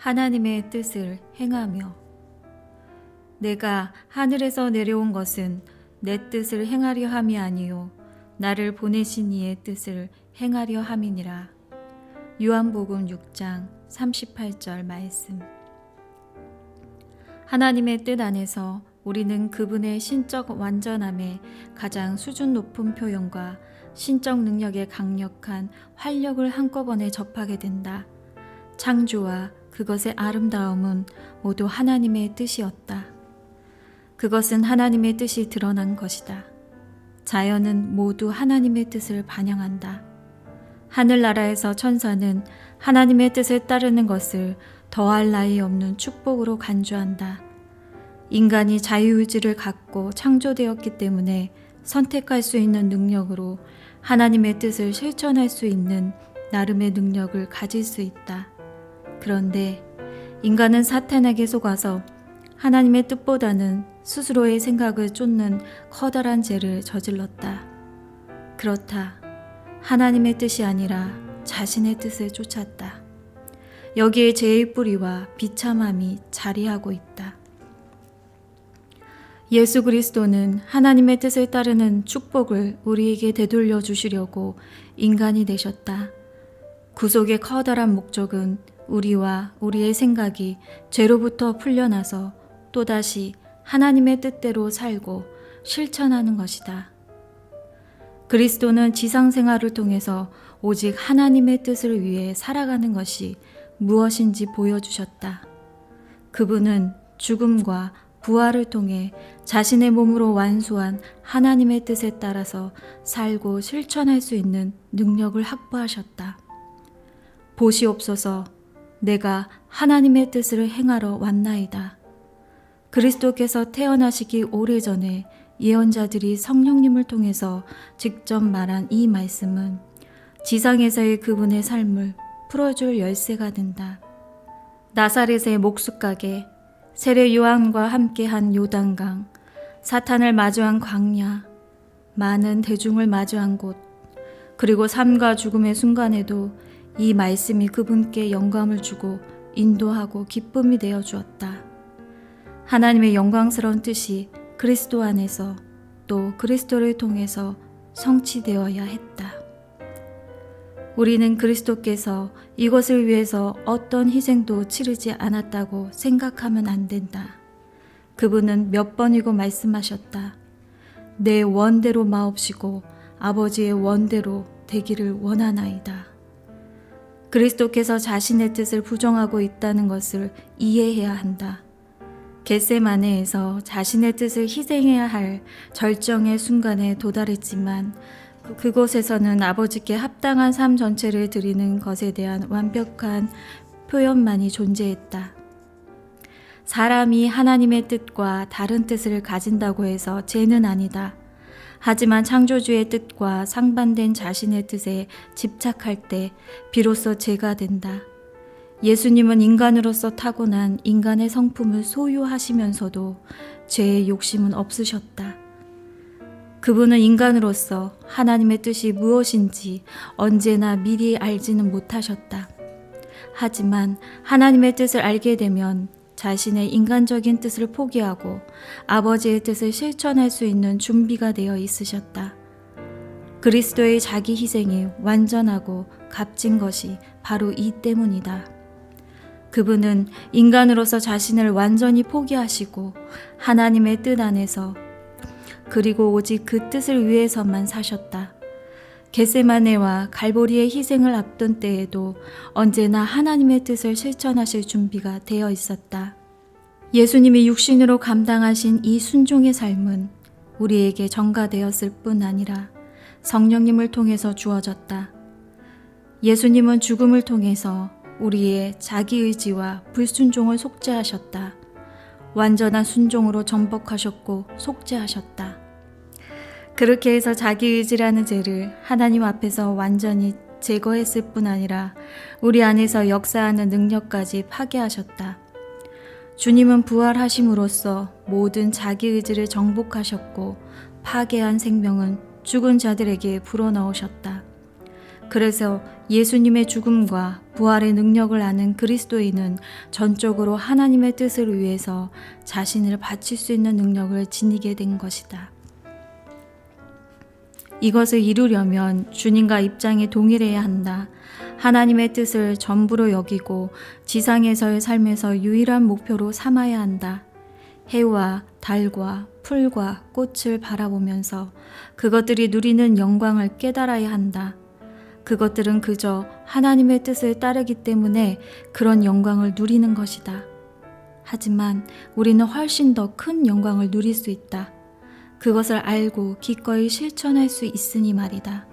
하나님의 뜻을 행하며. 내가 하늘에서 내려온 것은 내 뜻을 행하려 함이 아니요 나를 보내신 이의 뜻을 행하려 함이니라. 요한복음 6장 38절 말씀. 하나님의 뜻 안에서 우리는 그분의 신적 완전함의 가장 수준 높은 표현과 신적 능력의 강력한 활력을 한꺼번에 접하게 된다. 창조와 그것의 아름다움은 모두 하나님의 뜻이었다. 그것은 하나님의 뜻이 드러난 것이다. 자연은 모두 하나님의 뜻을 반영한다. 하늘나라에서 천사는 하나님의 뜻을 따르는 것을 더할 나위 없는 축복으로 간주한다. 인간이 자유의지를 갖고 창조되었기 때문에 선택할 수 있는 능력으로 하나님의 뜻을 실천할 수 있는 나름의 능력을 가질 수 있다. 그런데 인간은 사탄에게 속아서 하나님의 뜻보다는 스스로의 생각을 쫓는 커다란 죄를 저질렀다. 그렇다. 하나님의 뜻이 아니라 자신의 뜻을 쫓았다. 여기에 죄의 뿌리와 비참함이 자리하고 있다. 예수 그리스도는 하나님의 뜻을 따르는 축복을 우리에게 되돌려 주시려고 인간이 되셨다. 구속의 커다란 목적은 우리와 우리의 생각이 죄로부터 풀려나서 또다시 하나님의 뜻대로 살고 실천하는 것이다. 그리스도는 지상 생활을 통해서 오직 하나님의 뜻을 위해 살아가는 것이 무엇인지 보여주셨다. 그분은 죽음과 부활을 통해 자신의 몸으로 완수한 하나님의 뜻에 따라서 살고 실천할 수 있는 능력을 확보하셨다. 보시옵소서, 내가 하나님의 뜻을 행하러 왔나이다. 그리스도께서 태어나시기 오래전에 예언자들이 성령님을 통해서 직접 말한 이 말씀은 지상에서의 그분의 삶을 풀어줄 열쇠가 된다. 나사렛의 목숫가게, 세례 요한과 함께한 요단강, 사탄을 마주한 광야, 많은 대중을 마주한 곳, 그리고 삶과 죽음의 순간에도 이 말씀이 그분께 영감을 주고 인도하고 기쁨이 되어 주었다. 하나님의 영광스러운 뜻이 그리스도 안에서 또 그리스도를 통해서 성취되어야 했다. 우리는 그리스도께서 이것을 위해서 어떤 희생도 치르지 않았다고 생각하면 안 된다. 그분은 몇 번이고 말씀하셨다. 내 원대로 마옵시고 아버지의 원대로 되기를 원하나이다. 그리스도께서 자신의 뜻을 부정하고 있다는 것을 이해해야 한다. 겟세마네에서 자신의 뜻을 희생해야 할 절정의 순간에 도달했지만 그곳에서는 아버지께 합당한 삶 전체를 드리는 것에 대한 완벽한 표현만이 존재했다. 사람이 하나님의 뜻과 다른 뜻을 가진다고 해서 죄는 아니다. 하지만 창조주의 뜻과 상반된 자신의 뜻에 집착할 때 비로소 죄가 된다. 예수님은 인간으로서 타고난 인간의 성품을 소유하시면서도 죄의 욕심은 없으셨다. 그분은 인간으로서 하나님의 뜻이 무엇인지 언제나 미리 알지는 못하셨다. 하지만 하나님의 뜻을 알게 되면 자신의 인간적인 뜻을 포기하고 아버지의 뜻을 실천할 수 있는 준비가 되어 있으셨다. 그리스도의 자기 희생이 완전하고 값진 것이 바로 이 때문이다. 그분은 인간으로서 자신을 완전히 포기하시고 하나님의 뜻 안에서 그리고 오직 그 뜻을 위해서만 사셨다. 겟세마네와 갈보리의 희생을 앞둔 때에도 언제나 하나님의 뜻을 실천하실 준비가 되어 있었다. 예수님이 육신으로 감당하신 이 순종의 삶은 우리에게 전가되었을 뿐 아니라 성령님을 통해서 주어졌다. 예수님은 죽음을 통해서 우리의 자기의지와 불순종을 속죄하셨다. 완전한 순종으로 전복하셨고 속죄하셨다. 그렇게 해서 자기의지라는 죄를 하나님 앞에서 완전히 제거했을 뿐 아니라 우리 안에서 역사하는 능력까지 파괴하셨다. 주님은 부활하심으로써 모든 자기의지를 정복하셨고 파괴한 생명은 죽은 자들에게 불어넣으셨다. 그래서 예수님의 죽음과 부활의 능력을 아는 그리스도인은 전적으로 하나님의 뜻을 위해서 자신을 바칠 수 있는 능력을 지니게 된 것이다. 이것을 이루려면 주님과 입장이 동일해야 한다. 하나님의 뜻을 전부로 여기고 지상에서의 삶에서 유일한 목표로 삼아야 한다. 해와 달과 풀과 꽃을 바라보면서 그것들이 누리는 영광을 깨달아야 한다. 그것들은 그저 하나님의 뜻을 따르기 때문에 그런 영광을 누리는 것이다. 하지만 우리는 훨씬 더 큰 영광을 누릴 수 있다. 그것을 알고 기꺼이 실천할 수 있으니 말이다.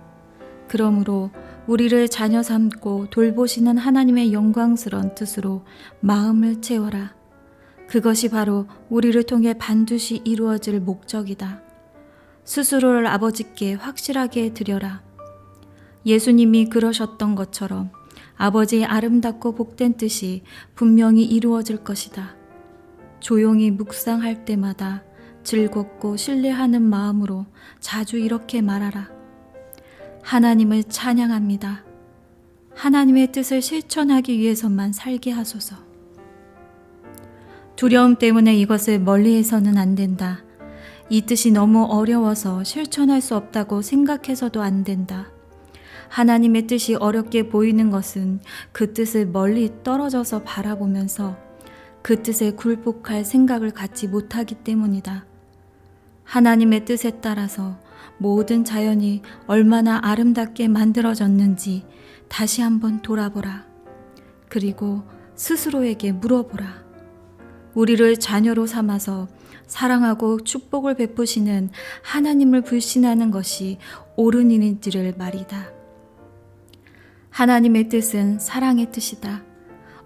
그러므로 우리를 자녀 삼고 돌보시는 하나님의 영광스러운 뜻으로 마음을 채워라. 그것이 바로 우리를 통해 반드시 이루어질 목적이다. 스스로를 아버지께 확실하게 드려라. 예수님이 그러셨던 것처럼 아버지의 아름답고 복된 뜻이 분명히 이루어질 것이다. 조용히 묵상할 때마다 즐겁고 신뢰하는 마음으로 자주 이렇게 말하라. 하나님을 찬양합니다. 하나님의 뜻을 실천하기 위해서만 살게 하소서. 두려움 때문에 이것을 멀리해서는 안 된다. 이 뜻이 너무 어려워서 실천할 수 없다고 생각해서도 안 된다. 하나님의 뜻이 어렵게 보이는 것은 그 뜻을 멀리 떨어져서 바라보면서 그 뜻에 굴복할 생각을 갖지 못하기 때문이다. 하나님의 뜻에 따라서 모든 자연이 얼마나 아름답게 만들어졌는지 다시 한번 돌아보라. 그리고 스스로에게 물어보라. 우리를 자녀로 삼아서 사랑하고 축복을 베푸시는 하나님을 불신하는 것이 옳은 일인지를 말이다. 하나님의 뜻은 사랑의 뜻이다.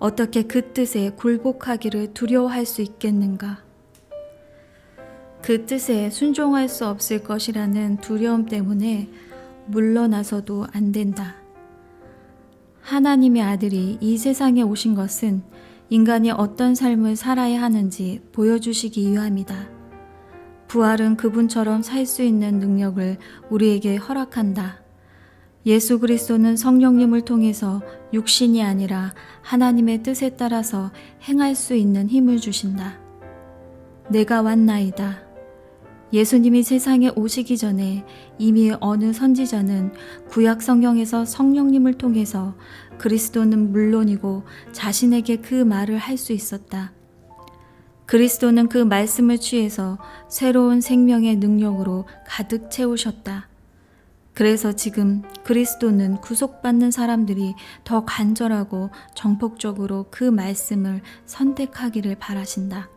어떻게 그 뜻에 굴복하기를 두려워할 수 있겠는가? 그 뜻에 순종할 수 없을 것이라는 두려움 때문에 물러나서도 안 된다. 하나님의 아들이 이 세상에 오신 것은 인간이 어떤 삶을 살아야 하는지 보여주시기 위함이다. 부활은 그분처럼 살 수 있는 능력을 우리에게 허락한다. 예수 그리스도는 성령님을 통해서 육신이 아니라 하나님의 뜻에 따라서 행할 수 있는 힘을 주신다. 내가 왔나이다. 예수님이 세상에 오시기 전에 이미 어느 선지자는 구약 성경에서 성령님을 통해서 그리스도는 물론이고 자신에게 그 말을 할 수 있었다. 그리스도는 그 말씀을 취해서 새로운 생명의 능력으로 가득 채우셨다. 그래서 지금 그리스도는 구속받는 사람들이 더 간절하고 정폭적으로 그 말씀을 선택하기를 바라신다.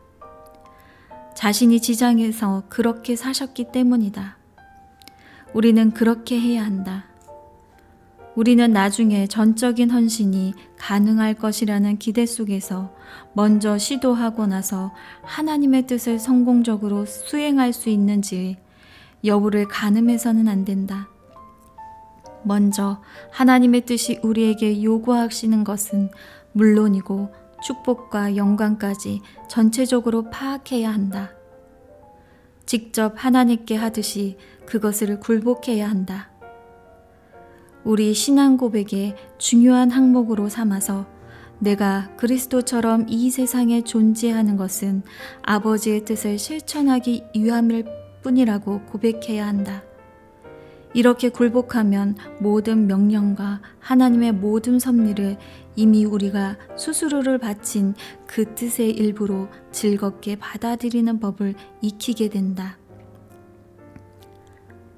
자신이 지장에서 그렇게 사셨기 때문이다. 우리는 그렇게 해야 한다. 우리는 나중에 전적인 헌신이 가능할 것이라는 기대 속에서 먼저 시도하고 나서 하나님의 뜻을 성공적으로 수행할 수 있는지 여부를 가늠해서는 안 된다. 먼저 하나님의 뜻이 우리에게 요구하시는 것은 물론이고 축복과 영광까지 전체적으로 파악해야 한다. 직접 하나님께 하듯이 그것을 굴복해야 한다. 우리 신앙 고백의 중요한 항목으로 삼아서 내가 그리스도처럼 이 세상에 존재하는 것은 아버지의 뜻을 실천하기 위함일 뿐이라고 고백해야 한다. 이렇게 굴복하면 모든 명령과 하나님의 모든 섭리를 이미 우리가 스스로를 바친 그 뜻의 일부로 즐겁게 받아들이는 법을 익히게 된다.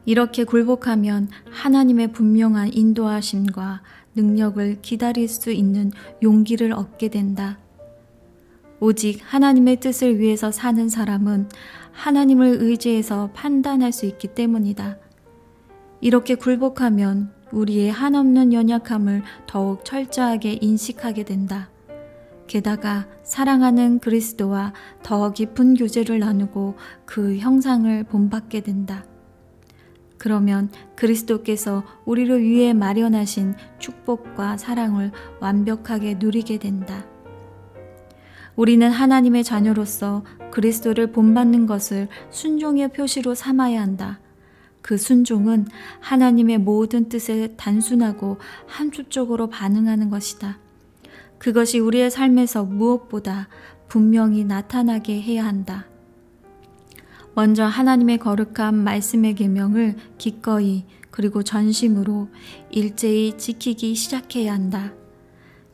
이렇게 굴복하면 하나님의 분명한 인도하심과 능력을 기다릴 수 있는 용기를 얻게 된다. 오직 하나님의 뜻을 위해서 사는 사람은 하나님을 의지해서 판단할 수 있기 때문이다. 이렇게 굴복하면 우리의 한없는 연약함을 더욱 철저하게 인식하게 된다. 게다가 사랑하는 그리스도와 더 깊은 교제를 나누고 그 형상을 본받게 된다. 그러면 그리스도께서 우리를 위해 마련하신 축복과 사랑을 완벽하게 누리게 된다. 우리는 하나님의 자녀로서 그리스도를 본받는 것을 순종의 표시로 삼아야 한다. 그 순종은 하나님의 모든 뜻에 단순하고 함축적으로 반응하는 것이다. 그것이 우리의 삶에서 무엇보다 분명히 나타나게 해야 한다. 먼저 하나님의 거룩한 말씀의 계명을 기꺼이 그리고 전심으로 일제히 지키기 시작해야 한다.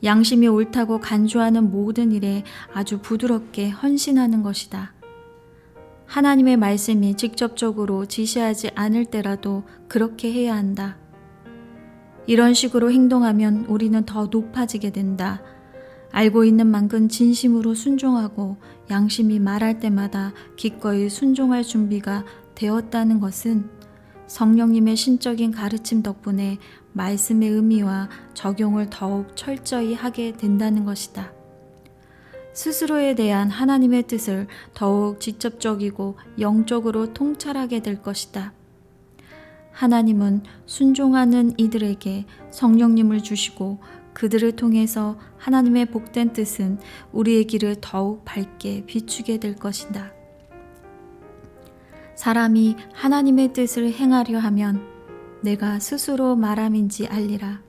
양심이 옳다고 간주하는 모든 일에 아주 부드럽게 헌신하는 것이다. 하나님의 말씀이 직접적으로 지시하지 않을 때라도 그렇게 해야 한다. 이런 식으로 행동하면 우리는 더 높아지게 된다. 알고 있는 만큼 진심으로 순종하고 양심이 말할 때마다 기꺼이 순종할 준비가 되었다는 것은 성령님의 신적인 가르침 덕분에 말씀의 의미와 적용을 더욱 철저히 하게 된다는 것이다. 스스로에 대한 하나님의 뜻을 더욱 직접적이고 영적으로 통찰하게 될 것이다. 하나님은 순종하는 이들에게 성령님을 주시고 그들을 통해서 하나님의 복된 뜻은 우리의 길을 더욱 밝게 비추게 될 것이다. 사람이 하나님의 뜻을 행하려 하면 내가 스스로 말함인지 알리라.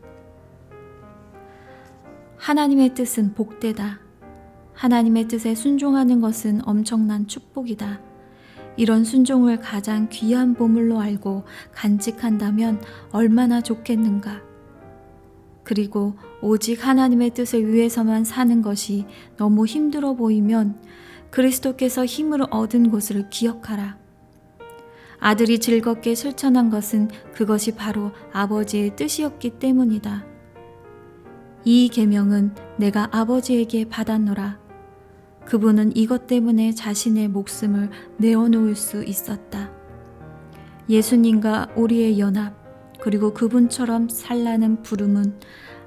하나님의 뜻은 복되다. 하나님의 뜻에 순종하는 것은 엄청난 축복이다. 이런 순종을 가장 귀한 보물로 알고 간직한다면 얼마나 좋겠는가. 그리고 오직 하나님의 뜻을 위해서만 사는 것이 너무 힘들어 보이면 그리스도께서 힘을 얻은 것을 기억하라. 아들이 즐겁게 실천한 것은 그것이 바로 아버지의 뜻이었기 때문이다. 이 계명은 내가 아버지에게 받았노라. 그분은 이것 때문에 자신의 목숨을 내어놓을 수 있었다. 예수님과 우리의 연합, 그리고 그분처럼 살라는 부름은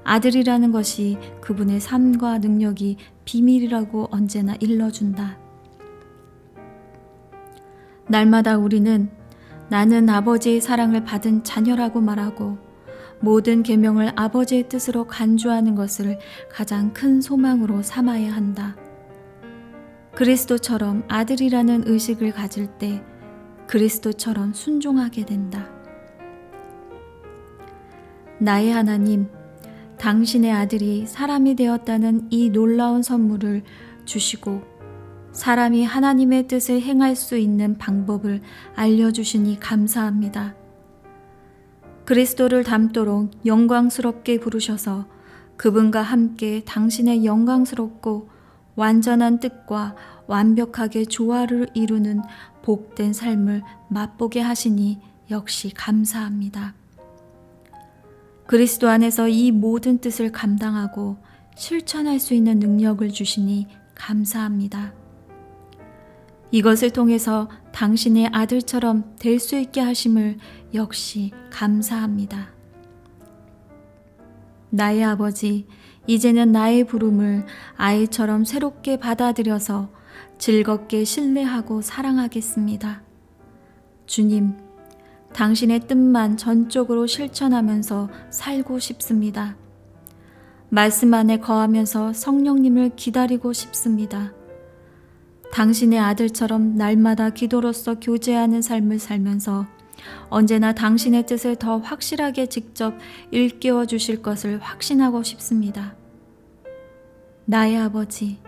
아들이라는 것이 그분의 삶과 능력이 비밀이라고 언제나 일러준다. 날마다 우리는 나는 아버지의 사랑을 받은 자녀라고 말하고 모든 계명을 아버지의 뜻으로 간주하는 것을 가장 큰 소망으로 삼아야 한다. 그리스도처럼 아들이라는 의식을 가질 때 그리스도처럼 순종하게 된다. 나의 하나님, 당신의 아들이 사람이 되었다는 이 놀라운 선물을 주시고 사람이 하나님의 뜻을 행할 수 있는 방법을 알려주시니 감사합니다. 그리스도를 닮도록 영광스럽게 부르셔서 그분과 함께 당신의 영광스럽고 완전한 뜻과 완벽하게 조화를 이루는 복된 삶을 맛보게 하시니 역시 감사합니다. 그리스도 안에서 이 모든 뜻을 감당하고 실천할 수 있는 능력을 주시니 감사합니다. 이것을 통해서 당신의 아들처럼 될 수 있게 하심을 역시 감사합니다. 나의 아버지, 이제는 나의 부름을 아이처럼 새롭게 받아들여서 즐겁게 신뢰하고 사랑하겠습니다. 주님, 당신의 뜻만 전적으로 실천하면서 살고 싶습니다. 말씀 안에 거하면서 성령님을 기다리고 싶습니다. 당신의 아들처럼 날마다 기도로서 교제하는 삶을 살면서 언제나 당신의 뜻을 더 확실하게 직접 일깨워 주실 것을 확신하고 싶습니다. 나의 아버지,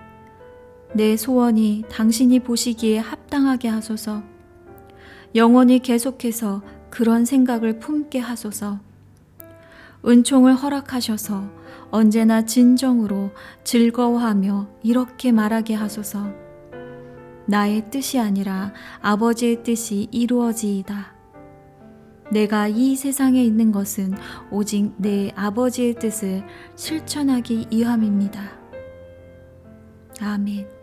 내 소원이 당신이 보시기에 합당하게 하소서. 영원히 계속해서 그런 생각을 품게 하소서. 은총을 허락하셔서 언제나 진정으로 즐거워하며 이렇게 말하게 하소서. 나의 뜻이 아니라 아버지의 뜻이 이루어지이다. 내가 이 세상에 있는 것은 오직 내 아버지의 뜻을 실천하기 위함입니다. 아멘.